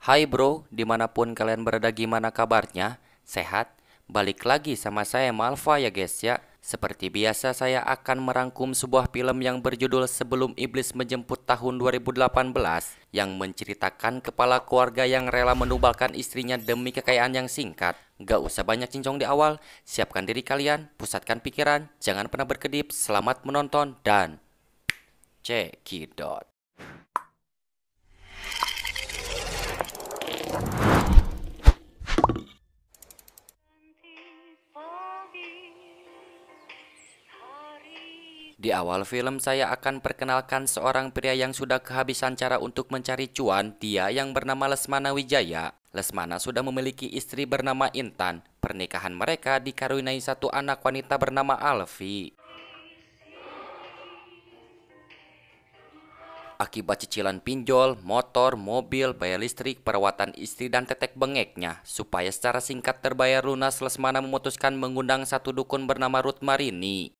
Hai bro, dimanapun kalian berada gimana kabarnya? Sehat? Balik lagi sama saya Malva ya guys ya. Seperti biasa saya akan merangkum sebuah film yang berjudul Sebelum Iblis Menjemput tahun 2018 yang menceritakan kepala keluarga yang rela menubalkan istrinya demi kekayaan yang singkat. Gak usah banyak cincong di awal, siapkan diri kalian, pusatkan pikiran, jangan pernah berkedip, selamat menonton dan cekidot. Di awal film saya akan perkenalkan seorang pria yang sudah kehabisan cara untuk mencari cuan, dia yang bernama Lesmana Wijaya. Lesmana sudah memiliki istri bernama Intan. Pernikahan mereka dikaruniai satu anak wanita bernama Alfi. Akibat cicilan pinjol, motor, mobil, bayar listrik, perawatan istri dan tetek bengeknya, supaya secara singkat terbayar lunas, Lesmana memutuskan mengundang satu dukun bernama Ruth Marini.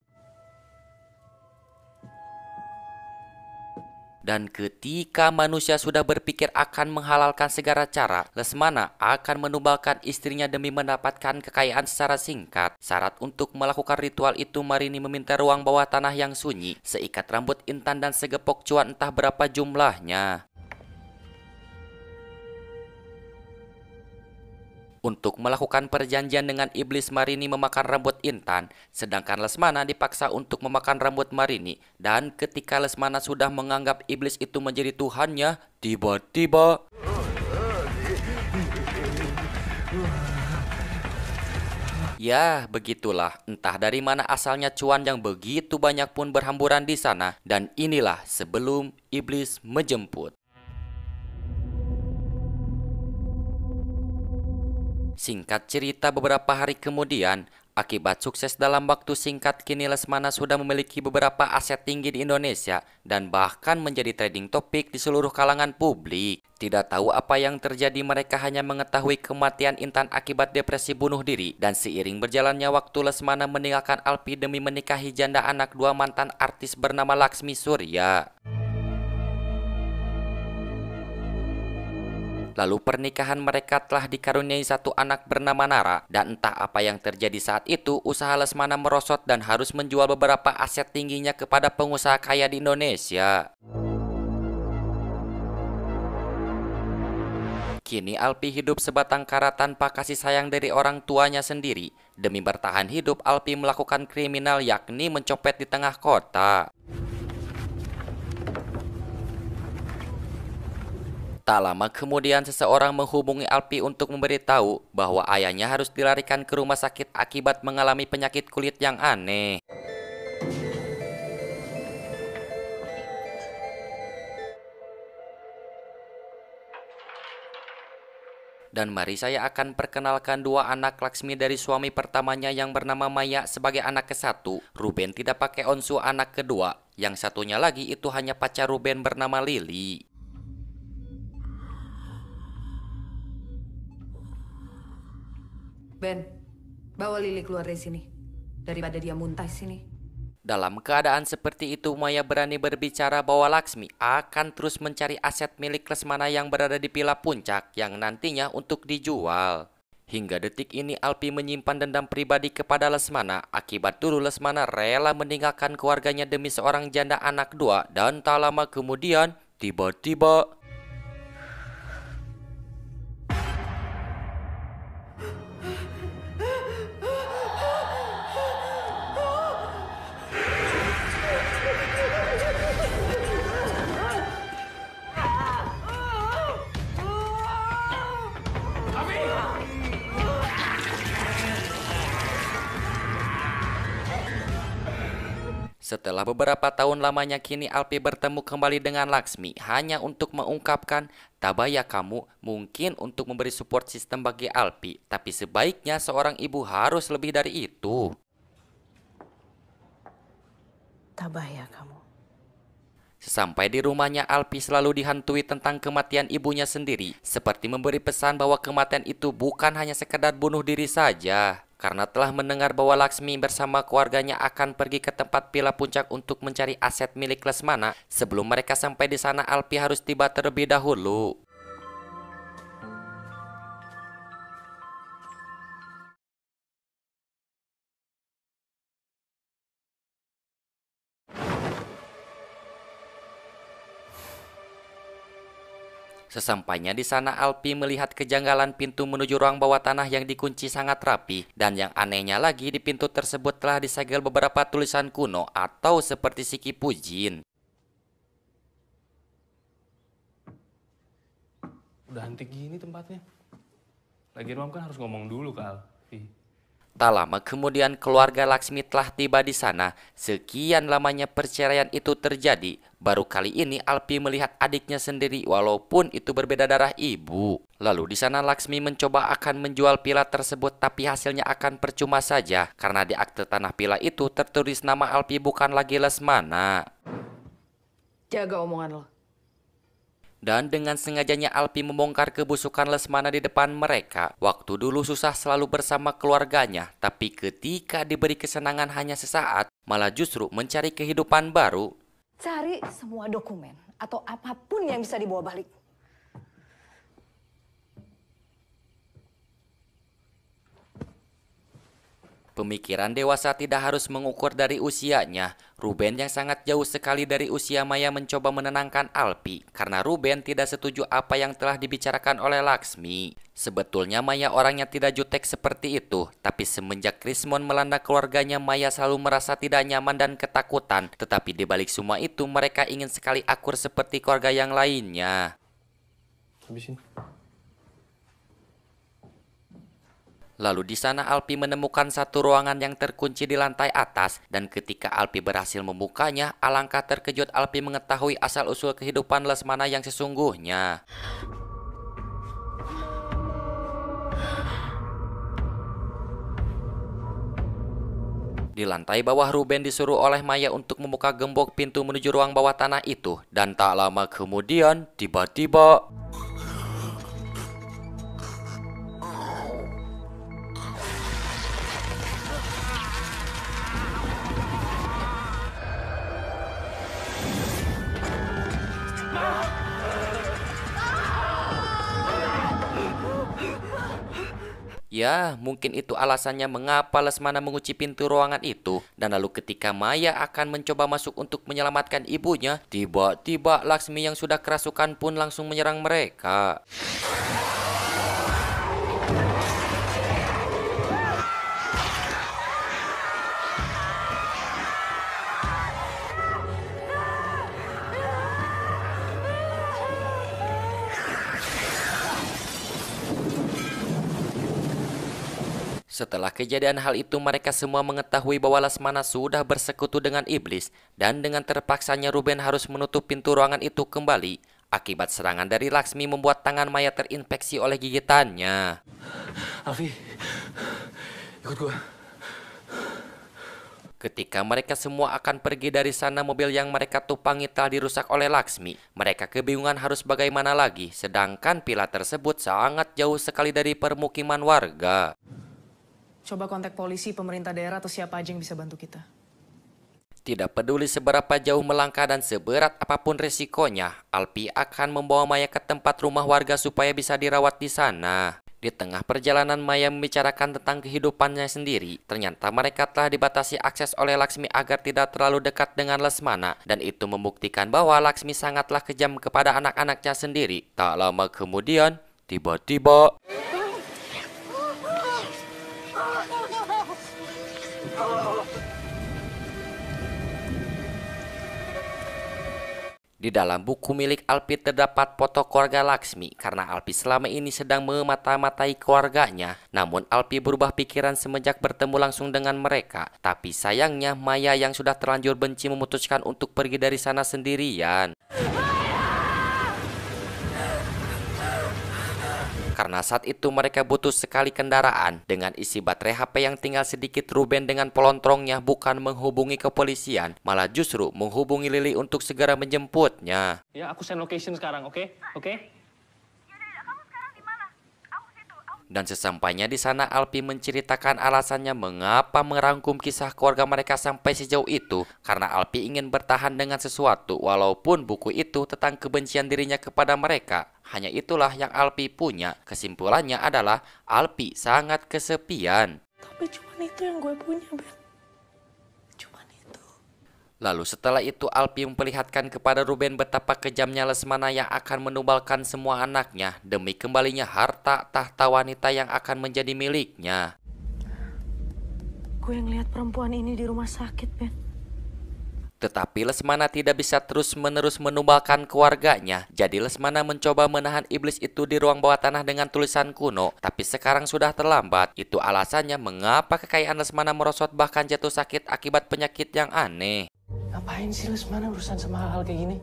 Dan ketika manusia sudah berpikir akan menghalalkan segala cara, Lesmana akan menubalkan istrinya demi mendapatkan kekayaan secara singkat. Syarat untuk melakukan ritual itu, Marini meminta ruang bawah tanah yang sunyi, seikat rambut Intan dan segepok cuan entah berapa jumlahnya. Untuk melakukan perjanjian dengan iblis, Marini memakan rambut Intan, sedangkan Lesmana dipaksa untuk memakan rambut Marini. Dan ketika Lesmana sudah menganggap iblis itu menjadi Tuhannya, tiba-tiba ya, begitulah. Entah dari mana asalnya cuan yang begitu banyak pun berhamburan di sana. Dan inilah sebelum iblis menjemput. Singkat cerita, beberapa hari kemudian, akibat sukses dalam waktu singkat, kini Lesmana sudah memiliki beberapa aset tinggi di Indonesia dan bahkan menjadi trending topik di seluruh kalangan publik. Tidak tahu apa yang terjadi, mereka hanya mengetahui kematian Intan akibat depresi bunuh diri. Dan seiring berjalannya waktu, Lesmana meninggalkan Alpi demi menikahi janda anak dua mantan artis bernama Laksmi Surya. Lalu pernikahan mereka telah dikaruniai satu anak bernama Nara. Dan entah apa yang terjadi saat itu, usaha Lesmana merosot dan harus menjual beberapa aset tingginya kepada pengusaha kaya di Indonesia. Kini Alpi hidup sebatang kara tanpa kasih sayang dari orang tuanya sendiri. Demi bertahan hidup, Alpi melakukan kriminal, yakni mencopet di tengah kota. Tak lama kemudian seseorang menghubungi Alpi untuk memberitahu bahwa ayahnya harus dilarikan ke rumah sakit akibat mengalami penyakit kulit yang aneh. Dan mari saya akan perkenalkan dua anak Laksmi dari suami pertamanya yang bernama Maya sebagai anak ke-1. Ruben tidak pakai onsu anak kedua. Yang satunya lagi itu hanya pacar Ruben bernama Lili. Ben, bawa Lili keluar dari sini. Daripada dia muntah di sini. Dalam keadaan seperti itu, Maya berani berbicara bahwa Laksmi akan terus mencari aset milik Lesmana yang berada di Villa Puncak yang nantinya untuk dijual. Hingga detik ini Alpi menyimpan dendam pribadi kepada Lesmana. Akibat dulu Lesmana rela meninggalkan keluarganya demi seorang janda anak dua. Dan tak lama kemudian, tiba-tiba setelah beberapa tahun lamanya, kini Alpi bertemu kembali dengan Laksmi hanya untuk mengungkapkan, "Tabaya kamu mungkin untuk memberi support sistem bagi Alpi, tapi sebaiknya seorang ibu harus lebih dari itu." Tabah ya kamu. Sesampai di rumahnya, Alpi selalu dihantui tentang kematian ibunya sendiri, seperti memberi pesan bahwa kematian itu bukan hanya sekedar bunuh diri saja. Karena telah mendengar bahwa Laksmi bersama keluarganya akan pergi ke tempat Villa Puncak untuk mencari aset milik Lesmana, sebelum mereka sampai di sana Alpi harus tiba terlebih dahulu. Sesampainya di sana, Alpi melihat kejanggalan pintu menuju ruang bawah tanah yang dikunci sangat rapi. Dan yang anehnya lagi, di pintu tersebut telah disegel beberapa tulisan kuno atau seperti Siki Pujin. Udah antik gini tempatnya. Lagian Mam kan harus ngomong dulu ke Alfi. Tak lama kemudian keluarga Laksmi telah tiba di sana. Sekian lamanya perceraian itu terjadi. Baru kali ini Alpi melihat adiknya sendiri walaupun itu berbeda darah ibu. Lalu di sana Laksmi mencoba akan menjual pila tersebut tapi hasilnya akan percuma saja. Karena di akte tanah pila itu tertulis nama Alpi bukan lagi Lesmana. Jaga omongan lo. Dan dengan sengajanya Alpi membongkar kebusukan Lesmana di depan mereka. Waktu dulu susah selalu bersama keluarganya, tapi ketika diberi kesenangan hanya sesaat, malah justru mencari kehidupan baru. Cari semua dokumen atau apapun yang bisa dibawa balik. Pemikiran dewasa tidak harus mengukur dari usianya. Ruben yang sangat jauh sekali dari usia Maya mencoba menenangkan Alpi karena Ruben tidak setuju apa yang telah dibicarakan oleh Laksmi. Sebetulnya Maya orangnya tidak jutek seperti itu, tapi semenjak Krismon melanda keluarganya, Maya selalu merasa tidak nyaman dan ketakutan. Tetapi di balik semua itu mereka ingin sekali akur seperti keluarga yang lainnya. Habisin. Lalu di sana Alpi menemukan satu ruangan yang terkunci di lantai atas dan ketika Alpi berhasil membukanya, alangkah terkejut Alpi mengetahui asal-usul kehidupan Lesmana yang sesungguhnya. Di lantai bawah Ruben disuruh oleh Maya untuk membuka gembok pintu menuju ruang bawah tanah itu dan tak lama kemudian tiba-tiba ya, mungkin itu alasannya mengapa Lesmana mengunci pintu ruangan itu. Dan lalu ketika Maya akan mencoba masuk untuk menyelamatkan ibunya, tiba-tiba Laksmi yang sudah kerasukan pun langsung menyerang mereka. Setelah kejadian hal itu, mereka semua mengetahui bahwa Lesmana sudah bersekutu dengan iblis dan dengan terpaksanya Ruben harus menutup pintu ruangan itu kembali. Akibat serangan dari Laksmi membuat tangan Maya terinfeksi oleh gigitannya. Alfi, ikut gua. Ketika mereka semua akan pergi dari sana, mobil yang mereka tumpangi telah dirusak oleh Laksmi. Mereka kebingungan harus bagaimana lagi, sedangkan pila tersebut sangat jauh sekali dari permukiman warga. Coba kontak polisi, pemerintah daerah, atau siapa aja yang bisa bantu kita. Tidak peduli seberapa jauh melangkah dan seberat apapun resikonya, Alpi akan membawa Maya ke tempat rumah warga supaya bisa dirawat di sana. Di tengah perjalanan Maya membicarakan tentang kehidupannya sendiri. Ternyata mereka telah dibatasi akses oleh Laksmi agar tidak terlalu dekat dengan Lesmana. Dan itu membuktikan bahwa Laksmi sangatlah kejam kepada anak-anaknya sendiri. Tak lama kemudian, tiba-tiba di dalam buku milik Alpi terdapat foto keluarga Laksmi karena Alpi selama ini sedang memata-matai keluarganya. Namun Alpi berubah pikiran semenjak bertemu langsung dengan mereka. Tapi sayangnya Maya yang sudah terlanjur benci memutuskan untuk pergi dari sana sendirian. Karena saat itu mereka butuh sekali kendaraan. Dengan isi baterai HP yang tinggal sedikit, Ruben dengan pelontrongnya bukan menghubungi kepolisian, malah justru menghubungi Lily untuk segera menjemputnya. Ya, aku send location sekarang, oke? Oke? Dan sesampainya di sana, Alpi menceritakan alasannya mengapa merangkum kisah keluarga mereka sampai sejauh itu. Karena Alpi ingin bertahan dengan sesuatu, walaupun buku itu tentang kebencian dirinya kepada mereka. Hanya itulah yang Alpi punya. Kesimpulannya adalah Alpi sangat kesepian. Tapi cuma itu yang gue punya, Ben. Cuma itu. Lalu setelah itu Alpi memperlihatkan kepada Ruben betapa kejamnya Lesmana yang akan menumbalkan semua anaknya demi kembalinya harta tahta wanita yang akan menjadi miliknya. Gue ngeliat perempuan ini di rumah sakit, Ben. Tetapi Lesmana tidak bisa terus-menerus menumbalkan keluarganya. Jadi Lesmana mencoba menahan iblis itu di ruang bawah tanah dengan tulisan kuno. Tapi sekarang sudah terlambat. Itu alasannya mengapa kekayaan Lesmana merosot bahkan jatuh sakit akibat penyakit yang aneh. Ngapain sih Lesmana urusan sama hal-hal kayak gini?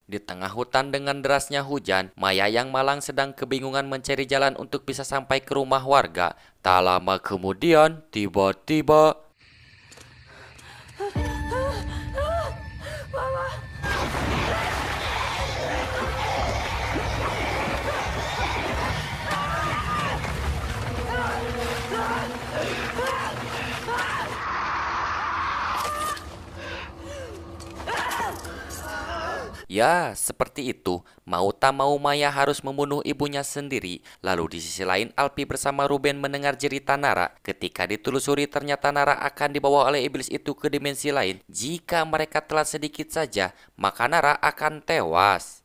Di tengah hutan dengan derasnya hujan, Maya yang malang sedang kebingungan mencari jalan untuk bisa sampai ke rumah warga. Tak lama kemudian, tiba-tiba... Ya, seperti itu. Mau tak mau Maya harus membunuh ibunya sendiri. Lalu di sisi lain Alpi bersama Ruben mendengar cerita Nara. Ketika ditelusuri ternyata Nara akan dibawa oleh iblis itu ke dimensi lain. Jika mereka telat sedikit saja, maka Nara akan tewas.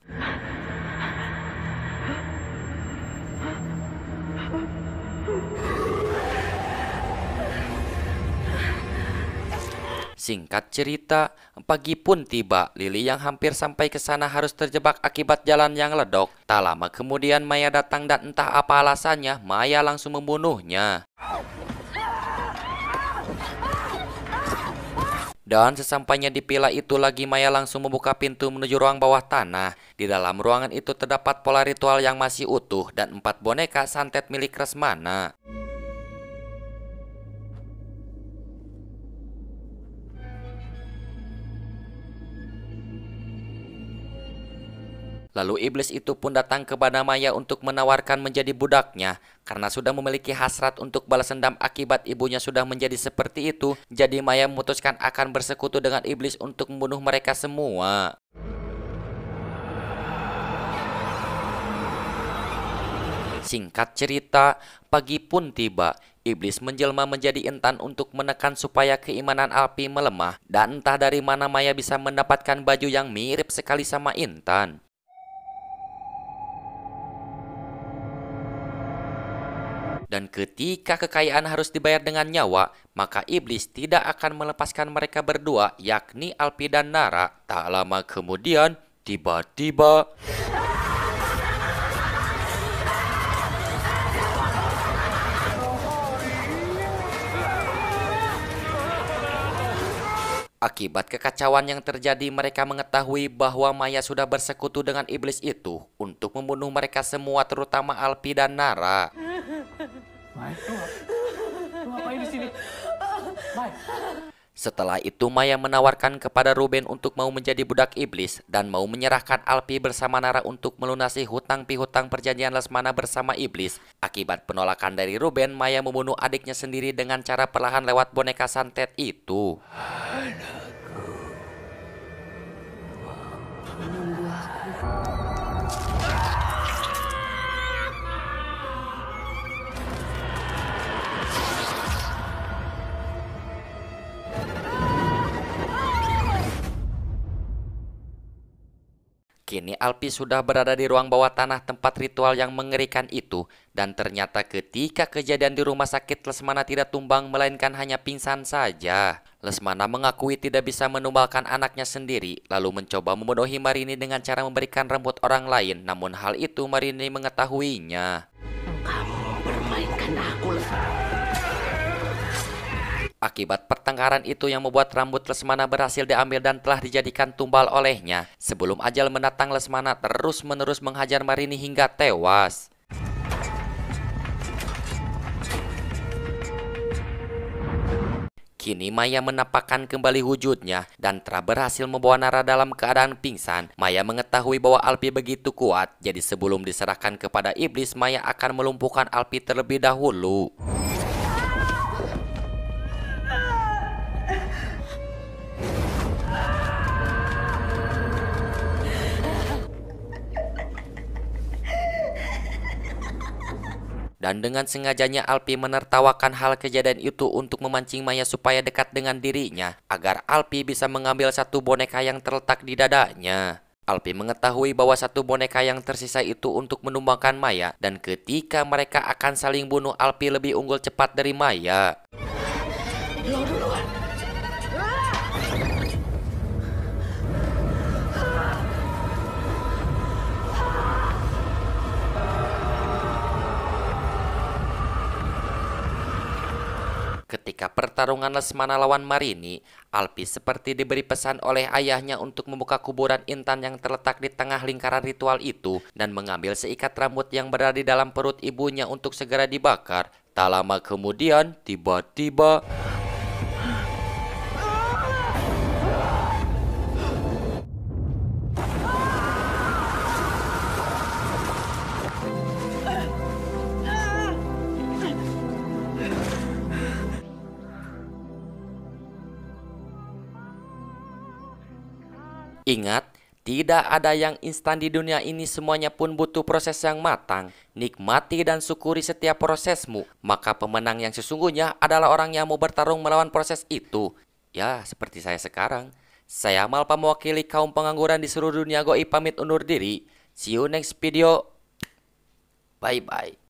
Singkat cerita, pagi pun tiba. Lily yang hampir sampai ke sana harus terjebak akibat jalan yang ledok. Tak lama kemudian Maya datang dan entah apa alasannya, Maya langsung membunuhnya. Dan sesampainya di villa itu lagi, Maya langsung membuka pintu menuju ruang bawah tanah. Di dalam ruangan itu terdapat pola ritual yang masih utuh dan 4 boneka santet milik Lesmana. Lalu iblis itu pun datang kepada Maya untuk menawarkan menjadi budaknya. Karena sudah memiliki hasrat untuk balas dendam akibat ibunya sudah menjadi seperti itu, jadi Maya memutuskan akan bersekutu dengan iblis untuk membunuh mereka semua. Singkat cerita, pagi pun tiba. Iblis menjelma menjadi intan untuk menekan supaya keimanan Alpi melemah. Dan entah dari mana Maya bisa mendapatkan baju yang mirip sekali sama intan. Dan ketika kekayaan harus dibayar dengan nyawa, maka iblis tidak akan melepaskan mereka berdua, yakni Alpi dan Nara. Tak lama kemudian, tiba-tiba... Akibat kekacauan yang terjadi, mereka mengetahui bahwa Maya sudah bersekutu dengan iblis itu untuk membunuh mereka semua, terutama Alpi dan Nara. Mai, lu ngapain di sini? Mai. Setelah itu Maya menawarkan kepada Ruben untuk mau menjadi budak iblis dan mau menyerahkan Alpi bersama Nara untuk melunasi hutang pihutang perjanjian Lesmana bersama iblis. Akibat penolakan dari Ruben, Maya membunuh adiknya sendiri dengan cara perlahan lewat boneka santet itu. Kini Alpi sudah berada di ruang bawah tanah tempat ritual yang mengerikan itu. Dan ternyata ketika kejadian di rumah sakit, Lesmana tidak tumbang melainkan hanya pingsan saja. Lesmana mengakui tidak bisa menumbalkan anaknya sendiri, lalu mencoba memenuhi Marini dengan cara memberikan rambut orang lain. Namun hal itu Marini mengetahuinya. Kamu mempermainkan aku, Akibat pertengkaran itu yang membuat rambut Lesmana berhasil diambil dan telah dijadikan tumbal olehnya. Sebelum ajal mendatang, Lesmana terus-menerus menghajar Marini hingga tewas. Kini Maya menampakkan kembali wujudnya dan telah berhasil membawa Nara dalam keadaan pingsan. Maya mengetahui bahwa Alpi begitu kuat, jadi sebelum diserahkan kepada iblis, Maya akan melumpuhkan Alpi terlebih dahulu. Dan dengan sengajanya Alpi menertawakan hal kejadian itu untuk memancing Maya supaya dekat dengan dirinya, agar Alpi bisa mengambil satu boneka yang terletak di dadanya. Alpi mengetahui bahwa satu boneka yang tersisa itu untuk menumbangkan Maya, dan ketika mereka akan saling bunuh, Alpi lebih unggul cepat dari Maya. Lo duluan. Ketika pertarungan Lesmana lawan Marini, Alpi seperti diberi pesan oleh ayahnya untuk membuka kuburan Intan yang terletak di tengah lingkaran ritual itu dan mengambil seikat rambut yang berada di dalam perut ibunya untuk segera dibakar. Tak lama kemudian, tiba-tiba ingat, tidak ada yang instan di dunia ini, semuanya pun butuh proses yang matang. Nikmati dan syukuri setiap prosesmu, maka pemenang yang sesungguhnya adalah orang yang mau bertarung melawan proses itu. Ya, seperti saya sekarang. Saya Malpa mewakili kaum pengangguran di seluruh dunia goib pamit undur diri. See you next video. Bye-bye.